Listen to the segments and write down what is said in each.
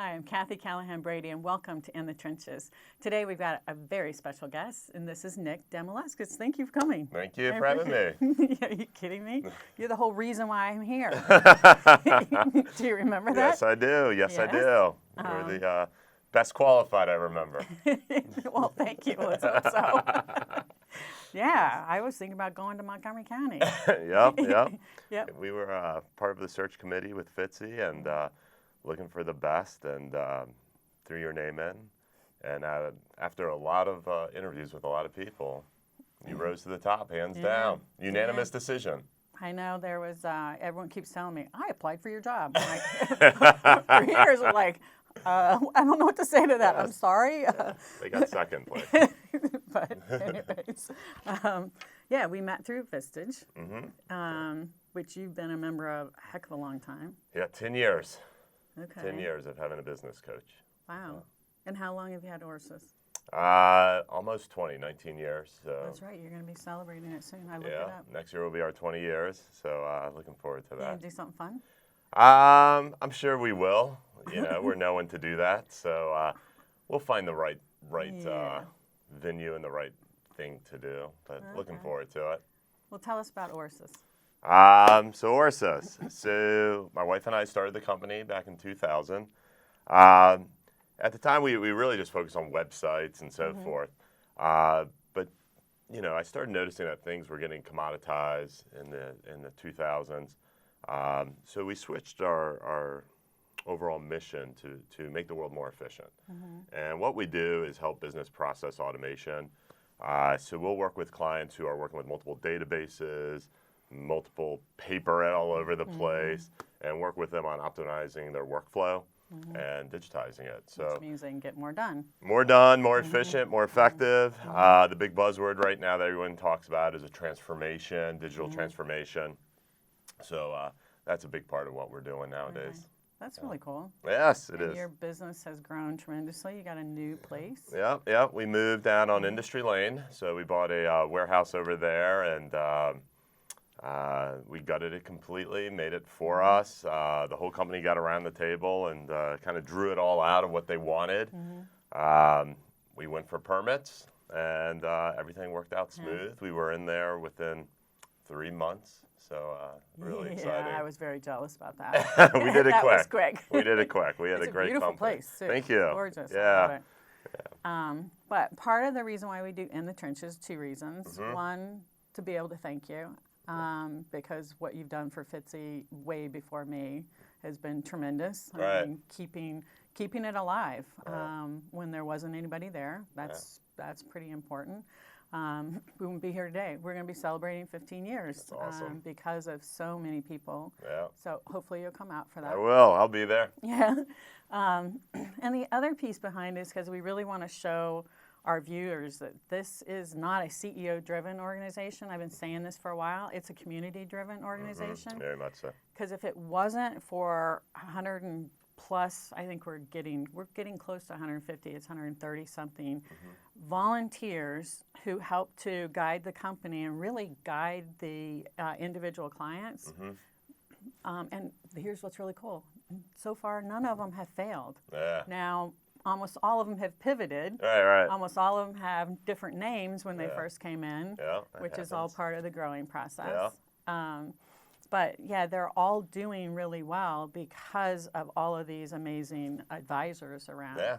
Hi, I'm Kathy Callahan-Brady, and welcome to In the Trenches. Today we've got a very special guest, and this is Nick Damoulakis. Thank you for coming. Thank you for having me. Are you kidding me? You're the whole reason why I'm here. Do you remember that? Yes, I do. Yes, I do. You're the best qualified I remember. Well, thank you. Let's hope so. Yeah, I was thinking about going to Montgomery County. Yep. We were part of the search committee with Fitzy and looking for the best, and threw your name in. And after a lot of interviews with a lot of people, you rose to the top, hands down. Unanimous decision. I know there was, everyone keeps telling me, I applied for your job. For years, I'm like, I don't know what to say to that. I'm sorry. They got second place. But anyways, we met through Vistage, which you've been a member of a heck of a long time. Yeah, 10 years. Okay. 10 years of having a business coach. Wow. And how long have you had Orases? Almost 19 years. So. That's right. You're going to be celebrating it soon. I looked it up. Next year will be our 20 years. So looking forward to that. You gonna do something fun? I'm sure we will. You know, we're known to do that. So we'll find the right venue and the right thing to do. But looking forward to it. Well, tell us about Orases. So Orases. So my wife and I started the company back in 2000. At the time, we really just focused on websites and so forth. But you know, I started noticing that things were getting commoditized in the 2000s. So we switched our overall mission to make the world more efficient. And what we do is help business process automation. So we'll work with clients who are working with multiple databases, multiple paper all over the place, and work with them on optimizing their workflow and digitizing it. So which means they can get more done. More done, more efficient, more effective. The big buzzword right now that everyone talks about is a transformation, digital transformation. So that's a big part of what we're doing nowadays. Okay. That's really cool. Yes, it is. Your business has grown tremendously. You got a new place. Yeah. We moved down on Industry Lane. So we bought a warehouse over there, and we gutted it completely, made it for us. The whole company got around the table and kind of drew it all out of what they wanted. We went for permits, and everything worked out smooth. We were in there within 3 months. So really exciting. Yeah, I was very jealous about that. We did it that quick. Was quick. We did it quick. We had it's a great beautiful company. Place, too. Thank you. Gorgeous. Yeah. But part of the reason why we do In the Trenches, 2 reasons. One, to be able to thank you, because what you've done for Fitzy way before me has been tremendous. Right. I mean, keeping it alive when there wasn't anybody there. That's pretty important. We wouldn't be here today. We're going to be celebrating 15 years. That's awesome. Because of so many people. Yeah. So hopefully you'll come out for that. I will. I'll be there. Yeah. And the other piece behind it is because we really want to show our viewers that this is not a CEO-driven organization. I've been saying this for a while. It's a community-driven organization. Very much so. Because if it wasn't for 100 and plus, I think we're getting close to 150. It's 130 something volunteers who help to guide the company and really guide the individual clients. And here's what's really cool. So far, none of them have failed. Yeah. Now, almost all of them have pivoted. Right. Almost all of them have different names when they first came in, which is all part of the growing process. But yeah, they're all doing really well because of all of these amazing advisors around. Yeah.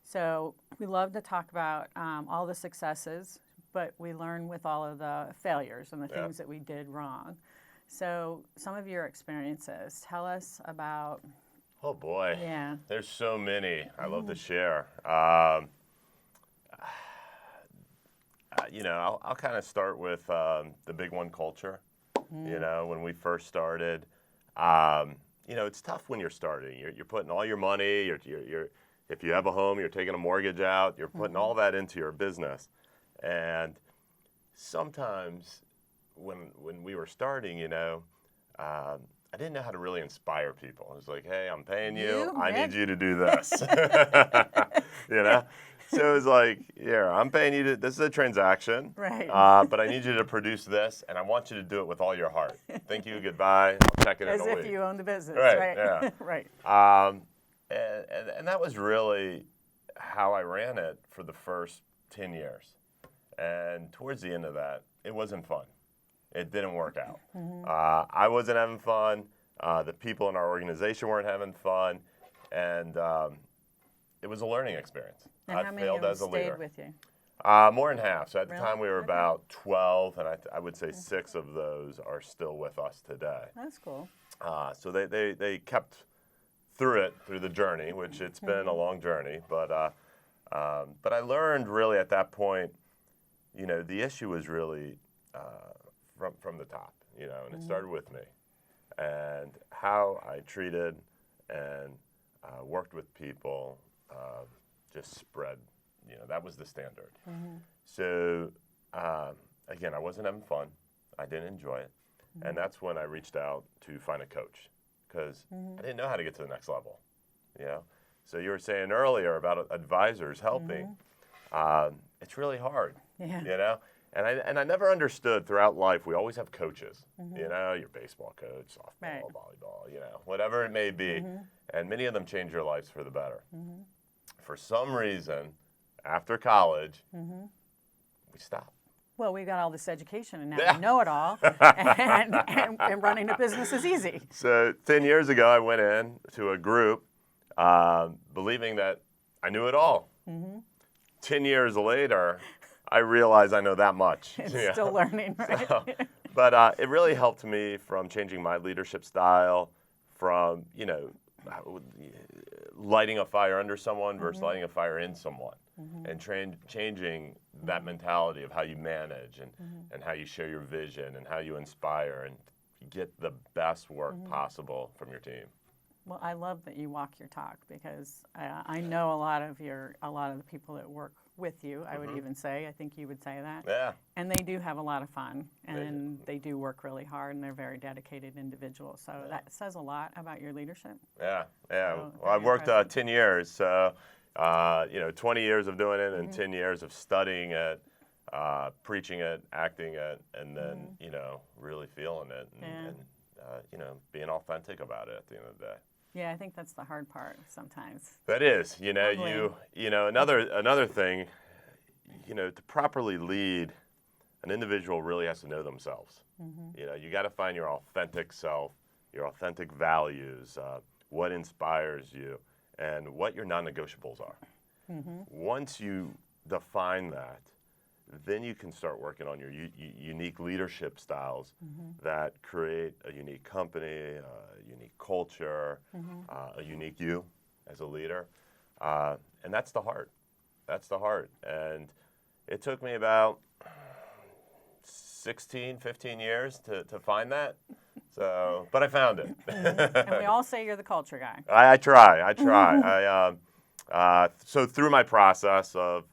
So we love to talk about all the successes, but we learn with all of the failures and the things that we did wrong. So some of your experiences, tell us about. Oh boy. Yeah. There's so many. I love to share. You know, I'll kind of start with the big one, culture. You know, when we first started, you know, it's tough when you're starting. You're putting all your money. You're if you have a home, you're taking a mortgage out. You're putting all that into your business, and sometimes when we were starting, you know, I didn't know how to really inspire people. I was like, hey, I'm paying you. I need you to do this. You know? So it was like, yeah, I'm paying you to, this is a transaction. Right. But I need you to produce this, and I want you to do it with all your heart. Thank you, goodbye. I'll check it in a week. As if you own the business. Right, right? yeah. Right. And that was really how I ran it for the first 10 years. And towards the end of that, it wasn't fun. It didn't work out. I wasn't having fun. The people in our organization weren't having fun. And it was a learning experience. And I how many failed of as a them leader. stayed with you? More than half. So at the Really? time we were Okay. about 12, and I would say 6 of those are still with us today. That's cool. So they kept through the journey, which it's been a long journey. But I learned really at that point, the issue was really from the top, and it started with me. And how I treated and worked with people just spread. That was the standard. So, again, I wasn't having fun. I didn't enjoy it. And that's when I reached out to find a coach because I didn't know how to get to the next level. So you were saying earlier about advisors helping. It's really hard, Yeah. And I never understood throughout life, we always have coaches, your baseball coach, softball, Right. volleyball, whatever it may be. And many of them change your lives for the better. For some reason, after college, we stopped. Well, we've got all this education, and now Yeah. we know it all, and running a business is easy. So 10 years ago, I went in to a group believing that I knew it all. 10 years later, I realize I know that much. It's still learning, right? But it really helped me from changing my leadership style, from, lighting a fire under someone versus lighting a fire in someone, and changing that mentality of how you manage and how you share your vision and how you inspire and get the best work possible from your team. Well, I love that you walk your talk because I know a lot of the people that work with you. I would even say, I think you would say that. Yeah. And they do have a lot of fun, and they do work really hard, and they're very dedicated individuals. So that says a lot about your leadership. Yeah. So Well, I've worked impressive. 10 years, so 20 years of doing it and 10 years of studying it, preaching it, acting it, and then really feeling it and being authentic about it at the end of the day. Yeah, I think that's the hard part sometimes. That is, Humbling. another thing, to properly lead, an individual really has to know themselves. You got to find your authentic self, your authentic values, what inspires you, and what your non-negotiables are. Once you define that, then you can start working on your unique leadership styles that create a unique company, a unique culture, a unique you as a leader. And that's the heart. That's the heart. And it took me about 16, 15 years to find that. So, but I found it. And we all say you're the culture guy. I try. So through my process of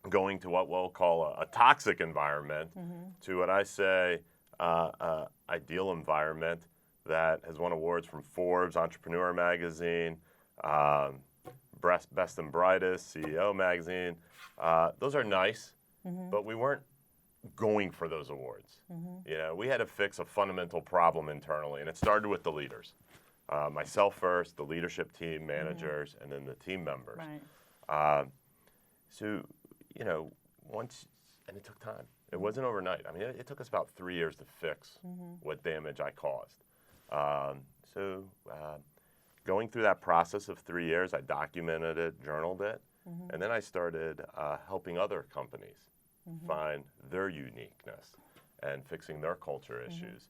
going to what we'll call a toxic environment to what I say ideal environment that has won awards from Forbes, Entrepreneur Magazine, Best and Brightest, CEO Magazine. Those are nice, but we weren't going for those awards. We had to fix a fundamental problem internally, and it started with the leaders. Myself first, the leadership team, managers, and then the team members. Right. So, and it took time. It wasn't overnight. I mean, it took us about 3 years to fix what damage I caused. Going through that process of 3 years, I documented it, journaled it, and then I started helping other companies find their uniqueness and fixing their culture issues.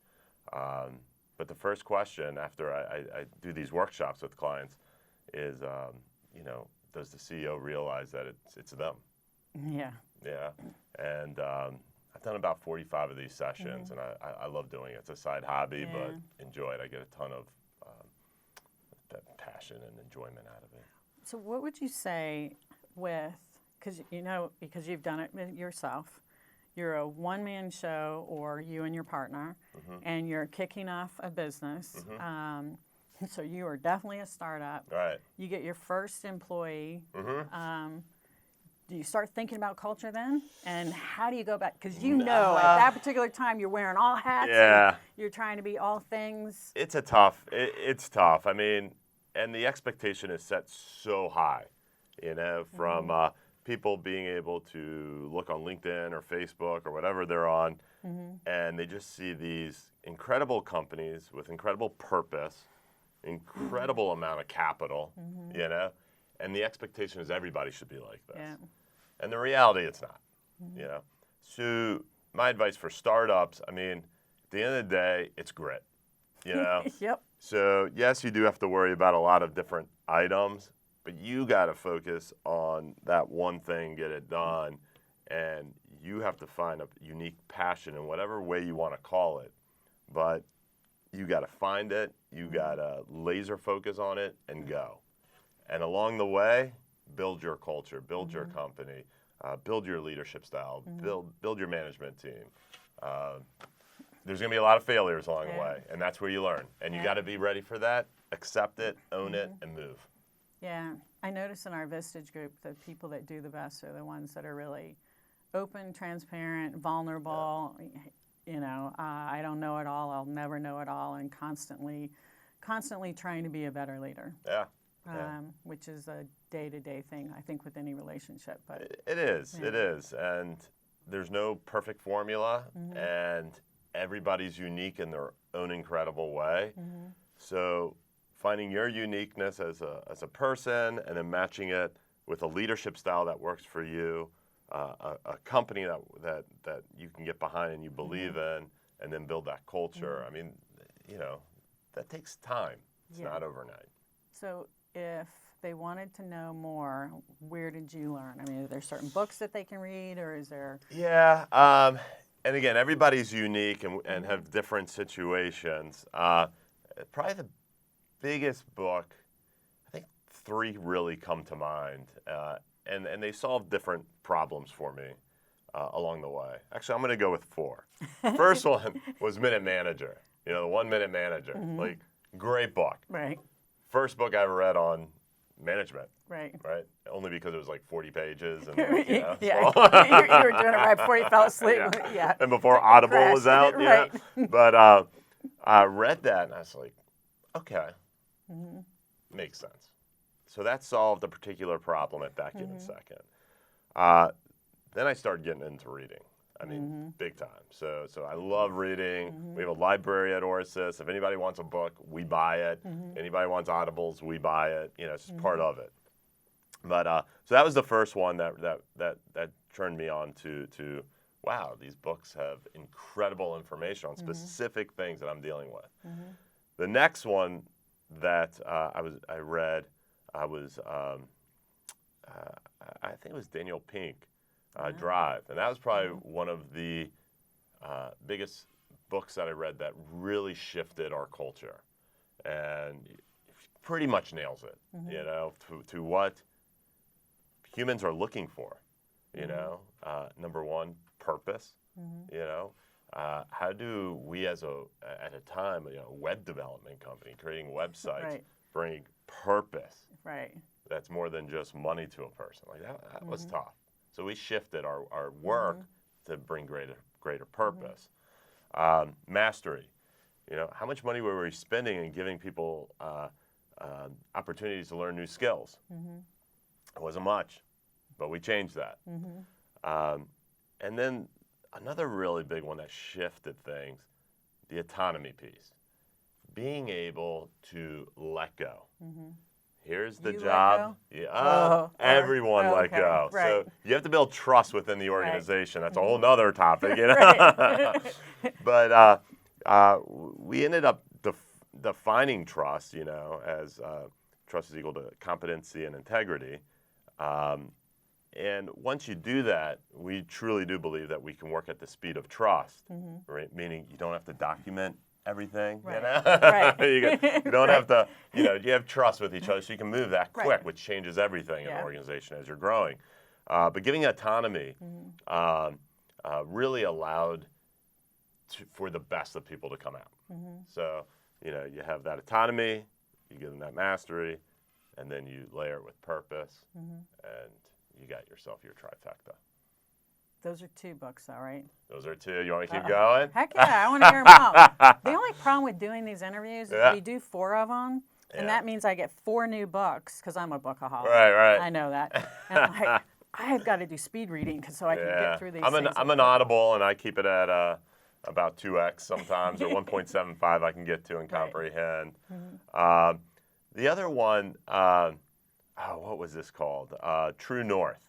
But the first question after I do these workshops with clients is, does the CEO realize that it's them? Yeah. Yeah, and I've done about 45 of these sessions, and I love doing it. It's a side hobby, but enjoy it. I get a ton of passion and enjoyment out of it. So what would you say because you've done it yourself, you're a one-man show or you and your partner, and you're kicking off a business. So you are definitely a startup. Right. You get your first employee. Do you start thinking about culture then? And how do you go back? Because at that particular time you're wearing all hats. Yeah. And you're trying to be all things. It's tough. I mean, and the expectation is set so high, from people being able to look on LinkedIn or Facebook or whatever they're on, and they just see these incredible companies with incredible purpose, incredible amount of capital, and the expectation is everybody should be like this. Yeah. And the reality, it's not, So my advice for startups, I mean, at the end of the day, it's grit, Yep. So yes, you do have to worry about a lot of different items, but you got to focus on that one thing, get it done, and you have to find a unique passion in whatever way you want to call it. But you got to find it, you got to laser focus on it and go. And along the way, build your culture, build your company, build your leadership style, build your management team. There's going to be a lot of failures along the way, and that's where you learn. And you got to be ready for that, accept it, own it, and move. Yeah, I notice in our Vistage group, the people that do the best are the ones that are really open, transparent, vulnerable. I don't know it all, I'll never know it all, and constantly trying to be a better leader. Yeah. Which is a day-to-day thing, I think, with any relationship. But it is, and there's no perfect formula, and everybody's unique in their own incredible way. So finding your uniqueness as a person, and then matching it with a leadership style that works for you, a company that you can get behind and you believe in, and then build that culture. I mean, that takes time. It's not overnight. So if they wanted to know more, where did you learn? I mean, are there certain books that they can read, or is there? Yeah, and again, everybody's unique and have different situations. Probably the biggest book, I think 3 really come to mind, and they solve different problems for me along the way. Actually, I'm going to go with 4. First one was Minute Manager, the 1 Minute Manager. Like, great book. Right. First book I ever read on management. Right. Only because it was like 40 pages. And, you were doing it right before you fell asleep. Yeah. And before Audible was out. Right. But I read that and I was like, okay, makes sense. So that solved a particular problem at that given second. Then I started getting into reading. I mean, big time. So I love reading. We have a library at Orases. If anybody wants a book, we buy it. Anybody wants Audibles, we buy it. It's just part of it. But so that was the first one that turned me on to wow, these books have incredible information on specific things that I'm dealing with. The next one that I read was I think it was Daniel Pink. Drive, and that was probably one of the biggest books that I read that really shifted our culture, and pretty much nails it, to what humans are looking for, number one, purpose, how do we at a time, a web development company creating websites, bring purpose, that's more than just money to a person, like that was tough. So we shifted our work to bring greater purpose. Mastery, how much money were we spending and giving people opportunities to learn new skills? It wasn't much, but we changed that. And then another really big one that shifted things, the autonomy piece. Being able to let go. Here's the job. Everyone let go. Right. So you have to build trust within the organization. That's a whole nother topic. But we ended up defining trust, as trust is equal to competency and integrity. And once you do that, we truly do believe that we can work at the speed of trust, right? Meaning you don't have to document everything, you don't have to, you have trust with each other, so you can move that quick, which changes everything in an organization as you're growing. But giving autonomy really allowed for the best of people to come out. So, you have that autonomy, you give them that mastery, and then you layer it with purpose, and you got yourself your trifecta. Those are 2 books, though, right? Those are 2. You want me to keep going? Heck yeah, I want to hear them all. The only problem with doing these interviews is we do 4 of them, And that means I get 4 new books because I'm a bookaholic. Right. I know that. And I'm like, I've got to do speed reading so I can get through these things. I'm an Audible, and I keep it at about 2x sometimes, or 1.75 I can get to and comprehend. The other one, what was this called? True North.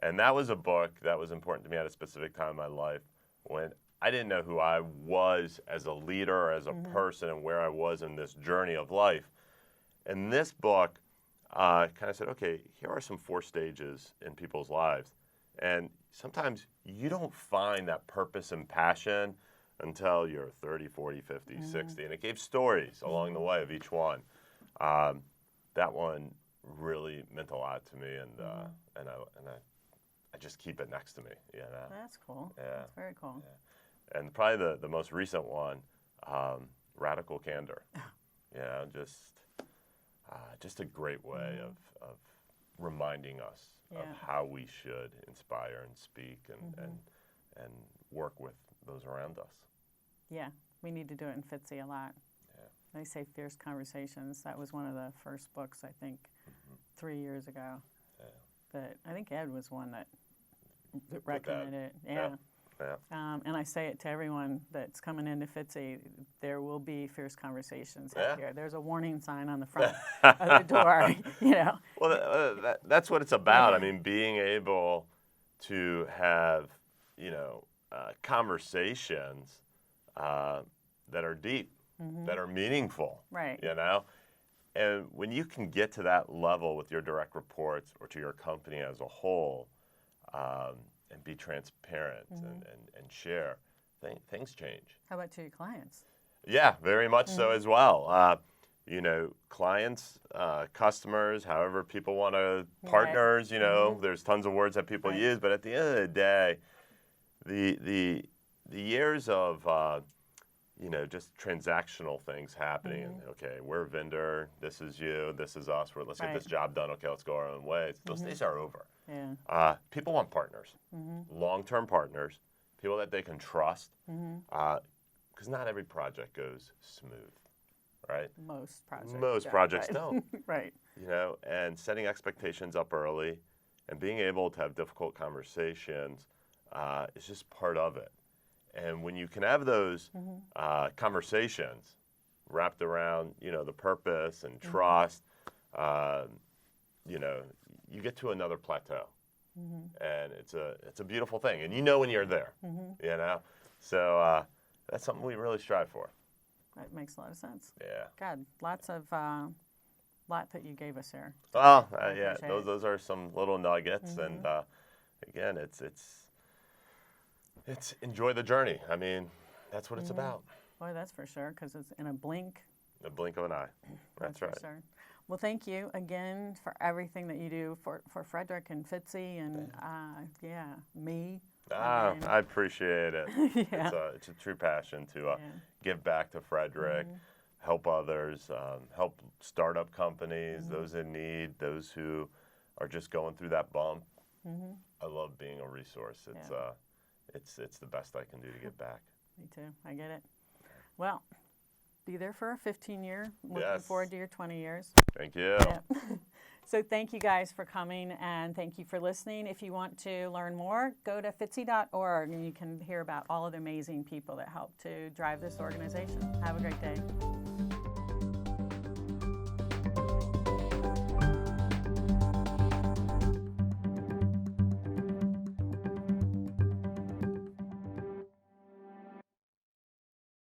And that was a book that was important to me at a specific time in my life when I didn't know who I was as a leader, as a person, and where I was in this journey of life. And this book kind of said, okay, here are some 4 stages in people's lives. And sometimes you don't find that purpose and passion until you're 30, 40, 50, 60. And it gave stories along the way of each one. That one really meant a lot to me, and I just keep it next to me. You know? That's cool. Yeah. That's very cool. Yeah. And probably the most recent one, Radical Candor. You know, just a great way of reminding us of how we should inspire and speak and work with those around us. Yeah, we need to do it in FITSE a lot. They say Fierce Conversations. That was one of the first books, I think, 3 years ago. Yeah. But I think Ed was one that recommended it. Yeah. And I say it to everyone that's coming into FITSE, there will be Fierce Conversations out here. There's a warning sign on the front of the door, you know. Well, that's what it's about. I mean, being able to have, you know, conversations that are deep, that are meaningful, right? You know, and when you can get to that level with your direct reports or to your company as a whole, and be transparent and share, things change. How about to your clients? Yeah, very much so as well. You know, clients, customers, however people want to, partners, you know, there's tons of words that people use, but at the end of the day, the years of you know, just transactional things happening. And, okay, we're a vendor. This is you. This is us. Let's get this job done. Okay, let's go our own way. Those days are over. Yeah. People want partners, long-term partners, people that they can trust, because not every project goes smooth, right? Most projects don't. Right. You know, and setting expectations up early and being able to have difficult conversations is just part of it. And when you can have those conversations wrapped around, you know, the purpose and trust, you know, you get to another plateau, and it's a beautiful thing. And you know when you're there, you know. So that's something we really strive for. That makes a lot of sense. Yeah. God, lot that you gave us here. Well, yeah, those are some little nuggets, and again, it's enjoy the journey. I mean, that's what it's about. Boy, that's for sure, because it's in a blink. A blink of an eye. That's right. For sure. Well, thank you again for everything that you do for Frederick and FITSE and, me. I appreciate it. It's a true passion to give back to Frederick, help others, help startup companies, those in need, those who are just going through that bump. I love being a resource. It's the best I can do to give back. Me too. I get it. Well, be there for a 15-year. Looking forward to your 20 years. Thank you. Yeah. So thank you guys for coming, and thank you for listening. If you want to learn more, go to fitse.org, and you can hear about all of the amazing people that help to drive this organization. Have a great day.